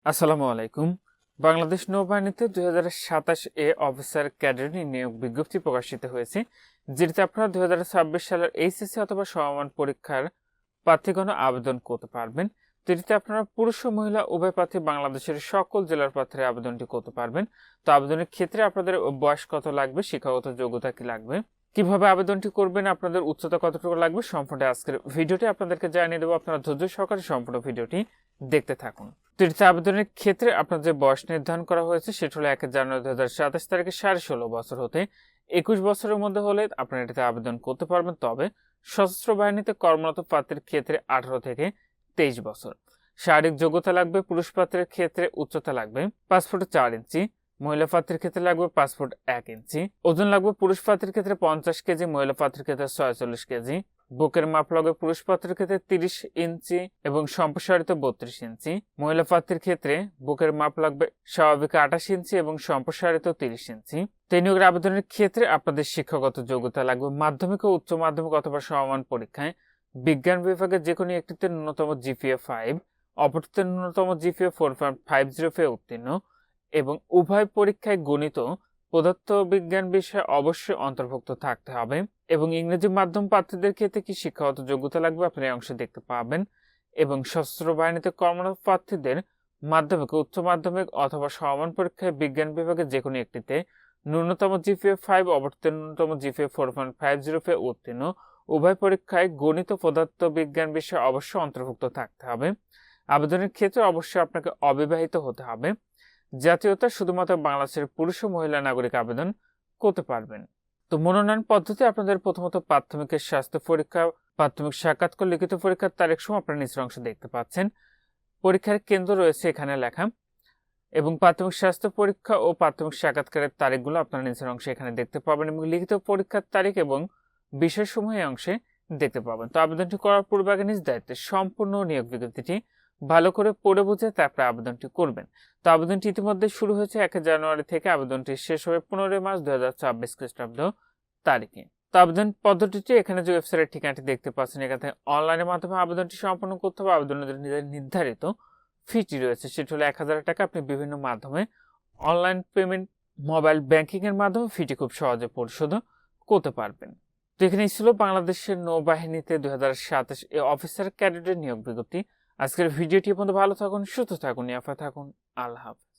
আসসালামু আলাইকুম। বাংলাদেশ নৌবাহিনীতে 2027 এ officer cadre নিয়োগ বিজ্ঞপ্তি প্রকাশিত হয়েছে, যেটিতে আপনারা 2026 সালের এইচএসসি অথবা সমমান পরীক্ষার প্রার্থীগণ আবেদন করতে পারবেন। যেটিতে আপনারা পুরুষ ও মহিলা উভয় প্রার্থী বাংলাদেশের সকল জেলার প্রার্থীরা আবেদনটি করতে পারবেন। তো আবেদনের ক্ষেত্রে আপনাদের বয়স কত লাগবে, শিক্ষাগত যোগ্যতা কি লাগবে, কিভাবে আবেদনটি করবেন, আপনাদের উচ্চতা কতটুকু লাগবে, সম্পূর্ণ আজকের ভিডিওটি আপনাদেরকে জানিয়ে দেবো। আপনারা ধৈর্য সহকারে সম্পূর্ণ ভিডিওটি দেখতে থাকুন। তৃতীয় আবেদনের ক্ষেত্রে আপনার যে বয়স নির্ধারণ করা হয়েছে সেটা হলো 1 জানুয়ারি 2027 তারিখে 16.5 বছর হতে 21 বছরের মধ্যে হলে আপনারা এটাতে আবেদন করতে পারবেন। তবে সশস্ত্র বাহিনীতে কর্মরত প্রার্থীর ক্ষেত্রে 18 থেকে 23 বছর। শারীরিক যোগ্যতা লাগবে, পুরুষ প্রার্থীর ক্ষেত্রে উচ্চতা লাগবে 5 ফুট 4 ইঞ্চি, মহিলা প্রার্থীর ক্ষেত্রে লাগবে 5 ফুট 1 ইঞ্চি, ওজন লাগবে পুরুষ প্রার্থীর ক্ষেত্রে 50 কেজি, মহিলা প্রার্থীর ক্ষেত্রে 46 কেজি, বুকের মাপ লাগবে পুরুষ প্রার্থীর ক্ষেত্রে 30 ইঞ্চি এবং সম্প্রসারিত 32 ইঞ্চি, মহিলা প্রার্থীর ক্ষেত্রে বুকের মাপ লাগবে স্বাভাবিক 28 ইঞ্চি এবং সম্প্রসারিত 30 ইঞ্চি। নিয়োগের আবেদনের ক্ষেত্রে আপনাদের শিক্ষাগত যোগ্যতা লাগবে মাধ্যমিক ও উচ্চ মাধ্যমিক অথবা সমমান পরীক্ষায় বিজ্ঞান বিভাগের যে কোনো একটিতে ন্যূনতম জিপিএ 5, অপরটিতে ন্যূনতম জিপিএ 4.50 উত্তীর্ণ এবং উভয় পরীক্ষায় গণিত পদার্থবিজ্ঞান বিষয়ে অবশ্যই অন্তর্ভুক্ত থাকতে হবে। এবং ইংরেজি মাধ্যম প্রার্থীদের ক্ষেত্রে কি শিক্ষাগত যোগ্যতা লাগবে আপনারা এই অংশে দেখতে পাবেন। এবং সশস্ত্র বাহিনীতে কর্মরত প্রার্থীদের মাধ্যমিক, উচ্চ মাধ্যমিক অথবা সমমান পরীক্ষায় বিজ্ঞান বিভাগের যে কোনো একটিতে ন্যূনতম জিপিএ 5, অপরটিতে ন্যূনতম জিপিএ 4.50 উত্তীর্ণ, উভয় পরীক্ষায় গণিত পদার্থবিজ্ঞান বিষয়ে অবশ্যই অন্তর্ভুক্ত থাকতে হবে। আবেদনের ক্ষেত্রে অবশ্যই আপনাকে অবিবাহিত হতে হবে। জাতীয়তা শুধুমাত্র বাংলাদেশের পুরুষ ও মহিলা নাগরিক আবেদন করতে পারবেন। তো মনোনয়ন পদ্ধতি আপনাদের প্রথমত প্রাথমিকের স্বাস্থ্য পরীক্ষা, প্রাথমিক সাক্ষাৎকার, লিখিত পরীক্ষার তারিখ সময় আপনারা নিচের অংশে দেখতে পাচ্ছেন। পরীক্ষার কেন্দ্র রয়েছে এখানে লেখা এবং প্রাথমিক স্বাস্থ্য পরীক্ষা ও প্রাথমিক সাক্ষাৎকারের তারিখগুলো আপনারা নিচের অংশে এখানে দেখতে পাবেন এবং লিখিত পরীক্ষার তারিখ এবং বিষয়সমূহ এই অংশে দেখতে পাবেন। তো আবেদনটি করার পূর্বে আগে নিজ দায়িত্বে সম্পূর্ণ নিয়োগ বিজ্ঞপ্তিটি ভালো করে পড়ে বুঝে তারপরে আবেদনটি করবেন। তো আবেদনটি ইতিমধ্যে শুরু হয়েছে 1 জানুয়ারি থেকে, আবেদনটি শেষ হবে 15 মার্চ 2026 খ্রিস্টাব্দ তারিখে। তো আবেদন পদ্ধতিটি এখানে যে ওয়েবসাইটের ঠিকানাটি দেখতে পাচ্ছেন, এখানে অনলাইনের মাধ্যমে আবেদনটি সম্পন্ন করতে হবে। আবেদনের নির্ধারিত ফিটি রয়েছে, সেটি হলো 1000 টাকা। আপনি বিভিন্ন মাধ্যমে অনলাইন পেমেন্ট, মোবাইল ব্যাংকিং এর মাধ্যমে ফিটি খুব সহজে পরিশোধ করতে পারবেন। তো এখানেই ছিল বাংলাদেশের নৌবাহিনীতে 2027 এ অফিসার ক্যাডেটের নিয়োগ বিজ্ঞপ্তি। আজকের ভিডিওটি পর্যন্ত ভালো থাকুন, সুস্থ থাকুন, নিরাপদে থাকুন। আল্লাহ হাফেজ।